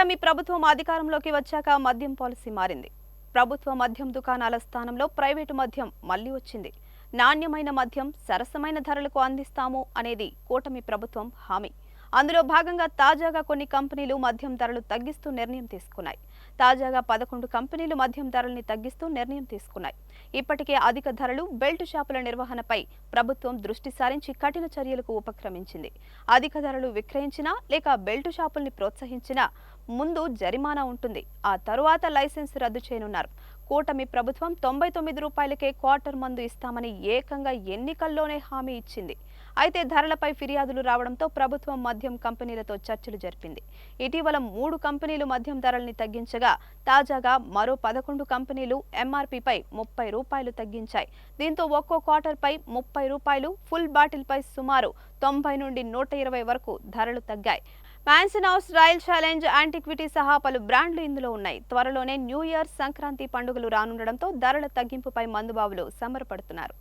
కూటమి ప్రభుత్వం అధికారంలోకి వచ్చాక మద్యం పాలసీ మారింది. ప్రభుత్వ మద్యం దుకాణాల స్థానంలో ప్రైవేటు మద్యం మళ్లీ వచ్చింది. నాణ్యమైన మద్యం సరసమైన ధరలకు అందిస్తాము అనేది కూటమి ప్రభుత్వం హామీ. అందులో భాగంగా తాజాగా కొన్ని కంపెనీలు మద్యం ధరలు తగ్గిస్తూ నిర్ణయం తీసుకున్నాయి. తాజాగా 11 కంపెనీలు మద్యం ధరల్ని తగ్గిస్తూ నిర్ణయం తీసుకున్నాయి. ఇప్పటికే అధిక ధరలు బెల్ట్ షాపుల నిర్వహణపై ప్రభుత్వం దృష్టి సారించి కఠిన చర్యలకు ఉపక్రమించింది. అధిక ధరలు విక్రయించినా లేక బెల్ట్ షాపుల్ని ప్రోత్సహించినా ముందు జరిమానా ఉంటుంది. ఆ తరువాత లైసెన్స్ రద్దు చేయనున్నారు. కూటమి ప్రభుత్వం 99 రూపాయలకే క్వార్టర్ మందు ఇస్తామని ఏకంగా ఎన్నికల్లోనే హామీ ఇచ్చింది. అయితే ధరలపై ఫిర్యాదులు రావడంతో ప్రభుత్వం మద్యం కంపెనీలతో చర్చలు జరిపింది. ఇటీవల 3 కంపెనీలు మద్యం ధరల్ని తగ్గించగా తాజాగా మరో 11 కంపెనీలు ఎంఆర్పీపై 30 రూపాయలు తగ్గించాయి. దీంతో ఒక్కో క్వార్టర్పై 30 రూపాయలు, ఫుల్ బాటిల్పై సుమారు 90 నుండి 120 వరకు ధరలు తగ్గాయి. Mansion house, royal challenge, antiquity సహా పలు బ్రాండ్లు ఇందులో ఉన్నాయి. త్వరలోనే న్యూ ఇయర్, సంక్రాంతి పండుగలు రానుండడంతో ధరల తగ్గింపుపై మందుబాబులు సంబరపడుతున్నారు.